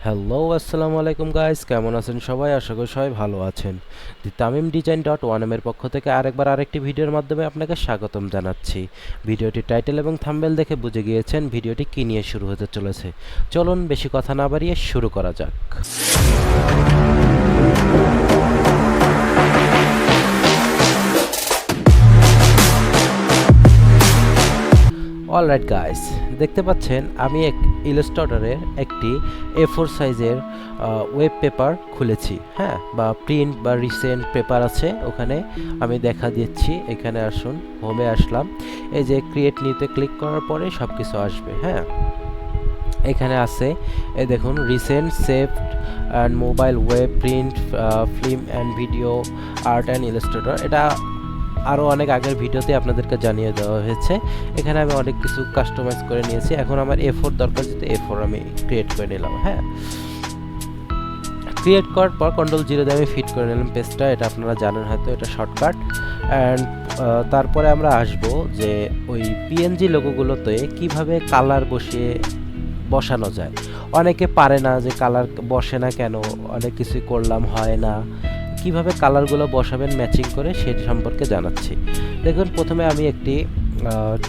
Hello আসসালামু আলাইকুম guys, কেমন আছেন সবাই? আশা করি সবাই ভালো আছেন। দি তামিম ডিজাইন ডট ওয়ান এর পক্ষ থেকে আরেকটি ভিডিওর মাধ্যমে আপনাকে স্বাগতম জানাচ্ছি। ভিডিওটি টাইটেল এবং থাম্বনেল দেখে বুঝে গিয়েছেন ভিডিওটি কী নিয়ে শুরু হতে চলেছে। চলুন বেশি কথা না বাড়িয়ে শুরু করা যাক। অলরাইট গাইস, দেখতে পাচ্ছেন আমি ইলাস্ট্রেটরের একটি A4 সাইজের ওয়েব পেপার খুলেছি, হ্যাঁ, বা প্রিন্ট বা রিসেন্ট পেপার আছে ওখানে। আমি দেখা দিচ্ছি, এখানে আসুন, হোমে আসলাম, এই যে ক্রিয়েট নিউতে ক্লিক করার পরে সব কিছু আসবে। হ্যাঁ, এখানে আছে, এই দেখুন, recent saved and mobile web print film and video art and Illustrator. এটা আরও অনেক আগের ভিডিওতে আপনাদেরকে জানিয়ে দেওয়া হয়েছে। এখানে আমি অনেক কিছু কাস্টমাইজ করে নিয়েছি। এখন আমার A4 দরকার, যেহেতু A4 আমি ক্রিয়েট করে নিলাম। হ্যাঁ, ক্রিয়েট করার পর কন্ট্রোল 0 দিয়ে আমি ফিট করে নিলাম পেজটা। এটা আপনারা জানেন হয়তো, এটা শর্টকাট। অ্যান্ড তারপরে আমরা আসব যে ওই PNG লোগোগুলোতে কিভাবে কালার বসানো যায়। অনেকে পারে না যে কালার বসে না কেন, অনেক কিছুই করলাম হয় না। কিভাবে কালারগুলো বসাবেন ম্যাচিং করে সেই সম্পর্কে জানাচ্ছি। দেখুন, প্রথমে আমি একটি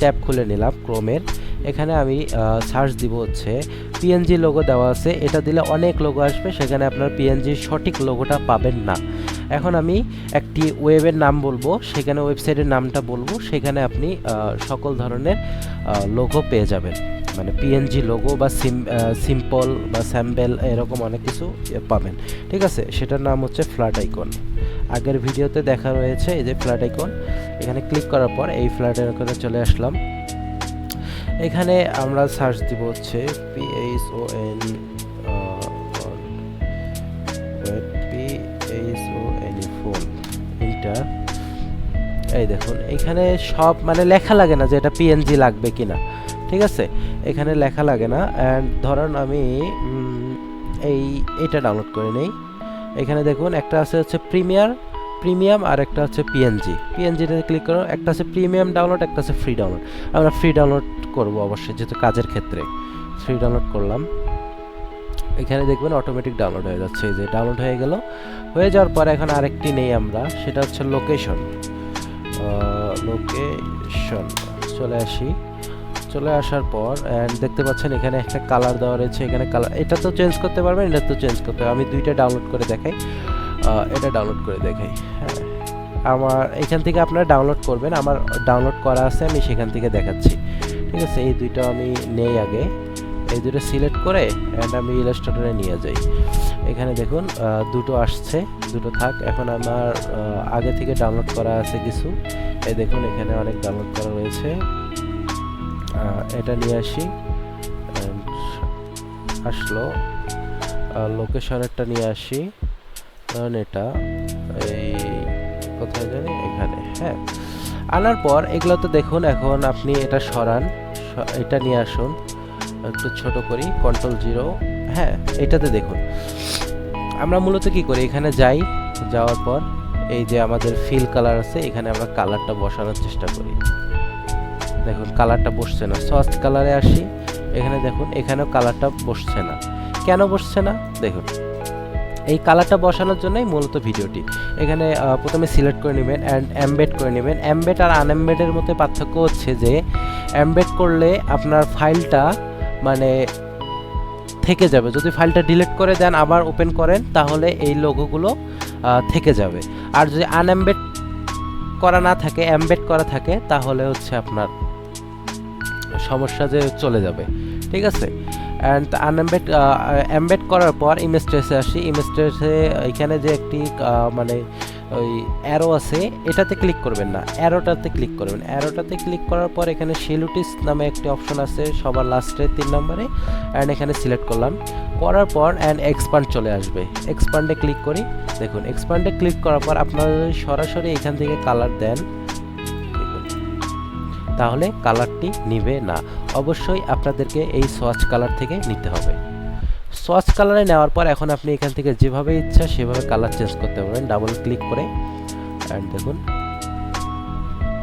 ট্যাব খুলে নিলাম ক্রোমের। এখানে আমি সার্চ দিব হচ্ছে PNG লোগো দেওয়া আছে, এটা দিলে অনেক লোগো আসবে, সেখানে আপনার PNGর সঠিক লোগোটা পাবেন না। এখন আমি একটি ওয়েবের নাম বলবো, সেখানে ওয়েবসাইটের নামটা বলবো, সেখানে আপনি সকল ধরনের লোগো পেয়ে যাবেন, মানে PNG লোগো বা সিম্পল বা স্যাম্পল এরকম অনেক কিছু পাবেন। ঠিক আছে, সেটার নাম হচ্ছে ফ্ল্যাট আইকন। আগের ভিডিওতে দেখা রয়েছে, এই যে ফ্ল্যাট আইকন। এখানে ক্লিক করার পর এই ফ্ল্যাট আইকনে চলে আসলাম। এখানে আমরা সার্চ দিব হচ্ছে ফোন ইন্টার। এই দেখুন, এখানে সব মানে লেখা লাগে না যে এটা PNG লাগবে কিনা। ঠিক আছে, এখানে লেখা লাগে না। অ্যান্ড ধরুন আমি এটা ডাউনলোড করে নেই। এখানে দেখুন, একটা আছে হচ্ছে প্রিমিয়াম আর একটা হচ্ছে পিএনজিতে ক্লিক করো। একটা আছে প্রিমিয়াম ডাউনলোড, একটা আছে ফ্রি ডাউনলোড। আমরা ফ্রি ডাউনলোড করব অবশ্যই, যেহেতু কাজের ক্ষেত্রে। ফ্রি ডাউনলোড করলাম। এখানে দেখবেন অটোমেটিক ডাউনলোড হয়ে যাচ্ছে। এই যে ডাউনলোড হয়ে গেল। হয়ে যাওয়ার পরে এখন আরেকটি নেই আমরা, সেটা হচ্ছে লোকেশন। চলে আসি। চলে আসার পর দেখতে পাচ্ছেন এখানে একটা কালার দেওয়া রয়েছে। এখানে কালার, এটা তো চেঞ্জ করতে পারবেন, এটা তো চেঞ্জ করতে হবে। আমি দুইটা ডাউনলোড করে দেখাই, এটা ডাউনলোড করে দেখাই। হ্যাঁ, আমার এখান থেকে আপনারা ডাউনলোড করবেন, আমার ডাউনলোড করা আছে, আমি সেখান থেকে দেখাচ্ছি। ঠিক আছে, এই দুইটা আমি নেই আগে, এই দুটো সিলেক্ট করে আমি ইলাস্ট্রেটরে নিয়ে যাই। এখানে দেখুন দুটো আসছে, দুটো থাক। এখন আমার আগে থেকে ডাউনলোড করা আছে কিছু, এই দেখুন এখানে অনেক ডাউনলোড করা রয়েছে। এটা নিয়ে আসি, আসলো। লোকেশনেরটা নিয়ে আসি, কারণ এটা এই কোথায় জানি, এখানে। হ্যাঁ, আনার পর এগুলো তো দেখুন, এখন আপনি এটা সরান, এটা নিয়ে আসুন, একটু ছোট করি, কন্ট্রোল 0। হ্যাঁ, এটাতে দেখুন আমরা মূলত কি করি, এখানে যাওয়ার পর এই যে আমাদের ফিল কালার আছে, এখানে আমরা কালারটা বসানোর চেষ্টা করি। দেখুন কালারটা বসছে না। সফট কালারে আসি, এখানে দেখুন এখানেও কালারটা বসছে না। কেন বসছে না দেখুন, এই কালারটা বসানোর জন্যই মূলত ভিডিওটি। এখানে প্রথমে সিলেক্ট করে নেবেন অ্যান্ড এমবেড করে নেবেন। এমবেড আর আনএমবেডের মধ্যে পার্থক্য হচ্ছে যে এমবেড করলে আপনার ফাইলটা মানে থেকে যাবে। যদি ফাইলটা ডিলিট করে দেন আবার ওপেন করেন, তাহলে এই লোগোগুলো থেকে যাবে। আর যদি আনএমবেড করা না থাকে, এমবেড করা থাকে, তাহলে হচ্ছে আপনার সমস্যা যে চলে যাবে। ঠিক আছে, অ্যান্ড এমবেড করার পর ইমেজ ট্রেসে আসি। ইমেজ ট্রেসে এখানে যে একটি মানে ওই অ্যারো আছে, এটাতে ক্লিক করবেন না, অ্যারোটাতে ক্লিক করবেন। অ্যারোটাতে ক্লিক করার পর এখানে শেলুটিস নামে একটি অপশন আছে সবার লাস্টে 3 নম্বরে, অ্যান্ড এখানে সিলেক্ট করলাম। করার পর এক্সপান্ড চলে আসবে। এক্সপান্ডে ক্লিক করি। দেখুন এক্সপান্ডে ক্লিক করার পর আপনারা যদি সরাসরি এখান থেকে কালার দেন, তাহলে কালারটি নিবে না। অবশ্যই আপনাদেরকে এই সোয়াচ কালার থেকে নিতে হবে। সোয়াচ কালারে নেওয়ার পর এখন আপনি এখান থেকে যেভাবে ইচ্ছা সেভাবে কালার চেঞ্জ করতে পারবেন, ডাবল ক্লিক করে। অ্যান্ড দেখুন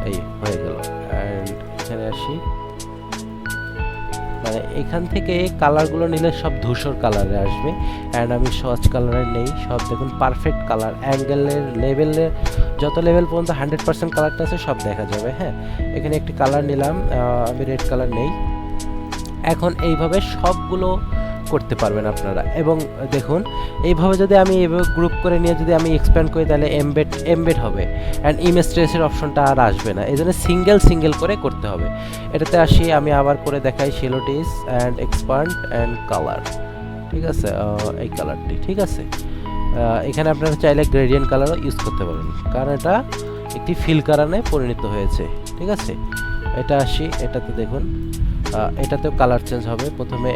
এই হয়ে গেল। অ্যান্ড এখানে আসি, মানে এখান থেকে কালারগুলো নিলে সব ধূসর কালারে আসবে, অ্যান্ড আমি সচ কালারে নেই, সব দেখুন পারফেক্ট কালার, অ্যাঙ্গেলের লেভেলের যত লেভেল পর্যন্ত 100% কালারটা আছে সব দেখা যাবে। হ্যাঁ, এখানে একটি কালার নিলাম, আমি রেড কালার নেই। এখন এইভাবে সবগুলো করতে পারবেন আপনারা। এবং দেখুন এইভাবে যদি আমি এইভাবে গ্রুপ করে নিয়ে যদি আমি এক্সপ্যান্ড করি তাহলে এমবেড হবে, অ্যান্ড ইমেজ ট্রেসের অপশনটা আর আসবে না, এই জন্য সিঙ্গেল করে করতে হবে। এটাতে আসি, আমি আবার করে দেখাই, শেলোটিস অ্যান্ড এক্সপ্যান্ড অ্যান্ড কালার, ঠিক আছে, এই কালারটি, ঠিক আছে। এখানে আপনারা চাইলে গ্রেডিয়েন্ট কালারও ইউজ করতে পারেন, কারণ এটা একটি ফিল কালারে পরিণত হয়েছে, ঠিক আছে। এটা আসি, এটাতে দেখুন এটাতেও কালার চেঞ্জ হবে। প্রথমে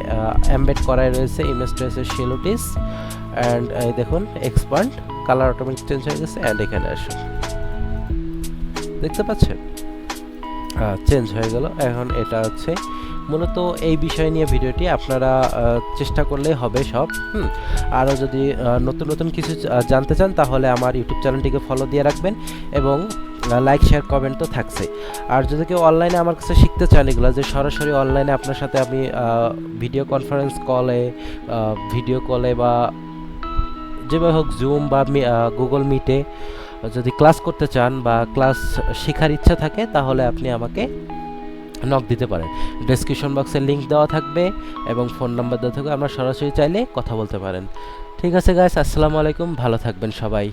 এমবেড করাই রয়েছে ইমেজ ট্রেসের শেলোটিস, অ্যান্ড এই দেখুন এক্সপ্যান্ড, কালার অটোমেটিক চেঞ্জ হয়ে গেছে। অ্যান্ড এখানে আসুন, দেখতে পাচ্ছেন চেঞ্জ হয়ে গেল। এখন এটা হচ্ছে মূলত এই বিষয় নিয়ে ভিডিওটি, আপনারা চেষ্টা করলেই হবে সব। আরও যদি নতুন কিছু জানতে চান তাহলে আমার ইউটিউব চ্যানেলটিকে ফলো দিয়ে রাখবেন, এবং লাইক শেয়ার কমেন্ট তো থাকছে। আর যদি কেউ অনলাইনে আমার কাছে শিখতে চান এগুলো, যে সরাসরি অনলাইনে আপনার সাথে আমি ভিডিও কলে বা যেভাবে হোক জুম বা গুগল মিটে যদি ক্লাস করতে চান বা ক্লাস শেখার ইচ্ছা থাকে, তাহলে আপনি আমাকে নক দিতে পারেন। ডেসক্রিপশন বক্সে লিঙ্ক দেওয়া থাকবে এবং ফোন নাম্বার দেওয়া থাকবে, আপনারা সরাসরি চাইলে কথা বলতে পারেন। ঠিক আছে গাইস, আসসালামু আলাইকুম, ভালো থাকবেন সবাই।